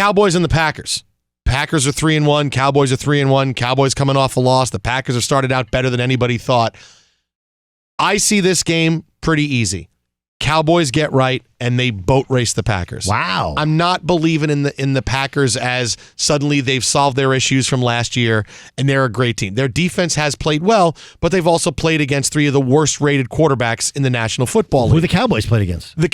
Cowboys and the Packers. Packers are 3-1. Cowboys are 3-1. Cowboys coming off a loss. The Packers have started out better than anybody thought. I see this game pretty easy. Cowboys get right, and they boat race the Packers. Wow. I'm not believing in the Packers as suddenly they've solved their issues from last year, and they're a great team. Their defense has played well, but they've also played against three of the worst-rated quarterbacks in the National Football League. Who the Cowboys played against? The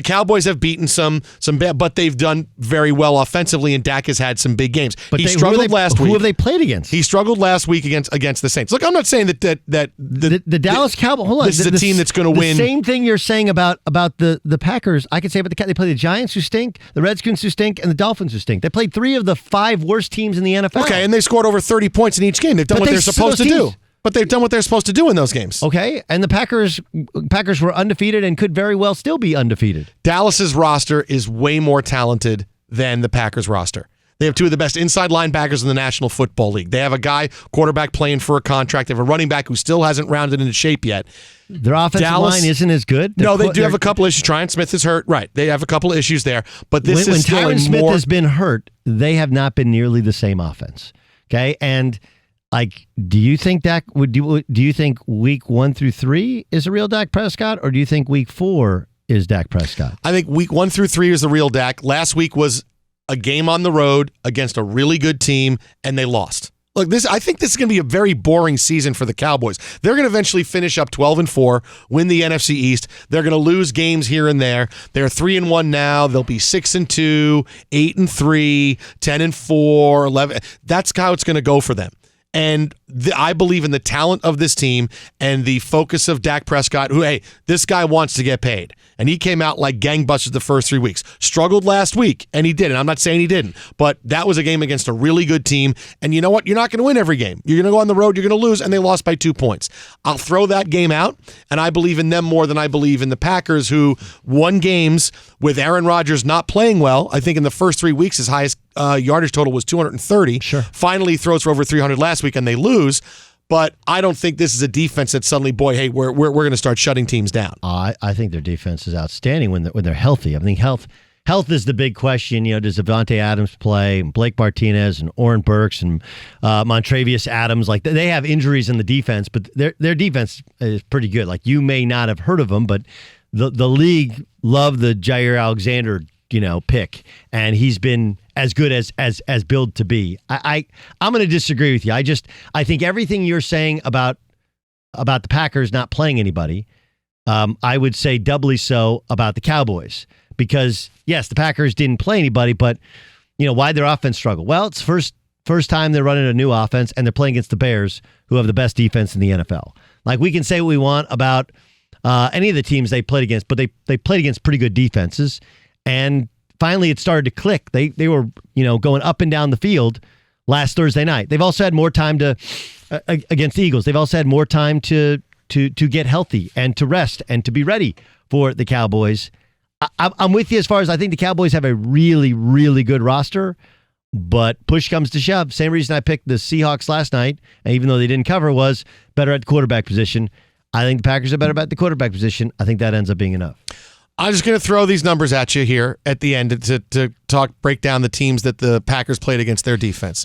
Cowboys have beaten some bad, but they've done very well offensively, and Dak has had some big games. But he struggled last week. Who have they played against? He struggled last week against the Saints. Look, I'm not saying that the Dallas Cowboys. Hold on, this is a team that's going to win. The same thing you're saying about the Packers, I could say about they play the Giants, who stink, the Redskins, who stink, and the Dolphins, who stink. They played 3 of the 5 worst teams in the NFL. Okay, and they scored over 30 points in each game. They've done what they're supposed to do. But they've done what they're supposed to do in those games. Okay, and the Packers were undefeated and could very well still be undefeated. Dallas's roster is way more talented than the Packers roster. They have 2 of the best inside linebackers in the National Football League. They have a guy, quarterback, playing for a contract. They have a running back who still hasn't rounded into shape yet. Their offensive line isn't as good. No, they do have a couple issues. Tyron Smith is hurt. Right. They have a couple of issues there. But this is still when Tyron Smith has been hurt, they have not been nearly the same offense. Okay? And do you think do you think week 1 through 3 is a real Dak Prescott, or do you think week 4 is Dak Prescott? I think week 1 through 3 is the real Dak. Last week was a game on the road against a really good team, and they lost. Look, I think this is going to be a very boring season for the Cowboys. They're going to eventually finish up 12-4, win the NFC East. They're going to lose games here and there. They're 3-1 now. They'll be 6-2, 8-3, 10-4, 11. That's how it's going to go for them. And I believe in the talent of this team and the focus of Dak Prescott, who, hey, this guy wants to get paid. And he came out like gangbusters the first 3 weeks. Struggled last week, and he did. And I'm not saying he didn't. But that was a game against a really good team. And you know what? You're not going to win every game. You're going to go on the road. You're going to lose, and they lost by 2 points. I'll throw that game out, and I believe in them more than I believe in the Packers, who won games with Aaron Rodgers not playing well. I think in the first 3 weeks, his highest yardage total was 230. Sure. Finally throws for over 300 last week, and they lose. But I don't think this is a defense that suddenly, hey, we're going to start shutting teams down. I think their defense is outstanding when they're healthy. I think health is the big question. Does Devontae Adams play, and Blake Martinez and Oren Burks and Montravius Adams? Like, they have injuries in the defense, but their defense is pretty good. Like, you may not have heard of them, but the league loved the Jair Alexander pick, and he's been as good as billed to be. I'm going to disagree with you. I think everything you're saying about the Packers not playing anybody, I would say doubly so about the Cowboys, because yes, the Packers didn't play anybody, but why their offense struggle? Well, it's first time they're running a new offense, and they're playing against the Bears, who have the best defense in the NFL. Like, we can say what we want about any of the teams they played against, but they played against pretty good defenses. And finally, it started to click. They were, going up and down the field last Thursday night. They've also had more time against the Eagles. They've also had more time to get healthy and to rest and to be ready for the Cowboys. I'm with you as far as I think the Cowboys have a really, really good roster, but push comes to shove. Same reason I picked the Seahawks last night, even though they didn't cover, was better at the quarterback position. I think the Packers are better at the quarterback position. I think that ends up being enough. I'm just going to throw these numbers at you here at the end to break down the teams that the Packers played against their defense.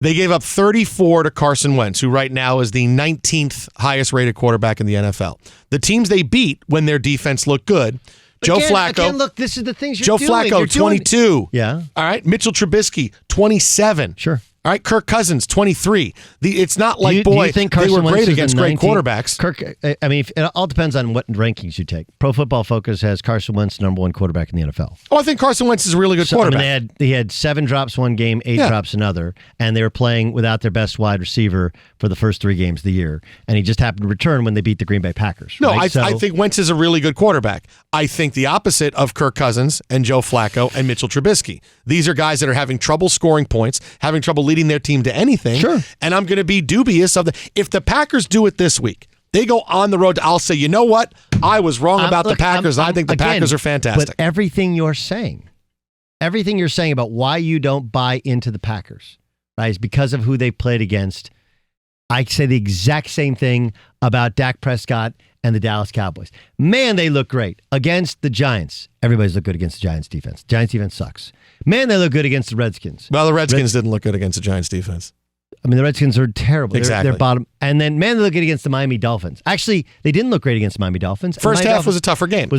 They gave up 34 to Carson Wentz, who right now is the 19th highest rated quarterback in the NFL. The teams they beat when their defense looked good, Joe Flacco. Look, this is the things Joe Flacco, 22. Yeah. All right. Mitchell Trubisky, 27. Sure. All right, Kirk Cousins, 23. It's not like, do you think they were Wentz great against great 19? quarterbacks. It all depends on what rankings you take. Pro Football Focus has Carson Wentz number 1 quarterback in the NFL. Oh, I think Carson Wentz is a really good quarterback. They had 7 drops one game, 8 drops another, and they were playing without their best wide receiver for the first 3 games of the year, and he just happened to return when they beat the Green Bay Packers. No, right? I think Wentz is a really good quarterback. I think the opposite of Kirk Cousins and Joe Flacco and Mitchell Trubisky. These are guys that are having trouble scoring points, having trouble leading their team to anything. Sure. And I'm going to be dubious of if the Packers do it this week, they go on the road, I'll say, you know what? I was wrong about the Packers. I think the Packers are fantastic. But everything you're saying about why you don't buy into the Packers, right, is because of who they played against. I say the exact same thing about Dak Prescott and the Dallas Cowboys. Man, they look great against the Giants. Everybody's look good against the Giants defense. Giants defense sucks. Man, they look good against the Redskins. Well, the Redskins didn't look good against the Giants defense. I mean, the Redskins are terrible. Exactly. They're bottom. And then, man, they look good against the Miami Dolphins. Actually, they didn't look great against the Miami Dolphins. First half was a tougher game.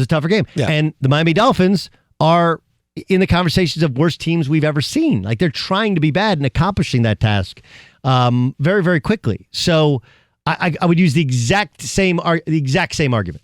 Yeah. And the Miami Dolphins are in the conversations of worst teams we've ever seen. Like, they're trying to be bad and accomplishing that task very, very quickly. So I would use the exact same argument.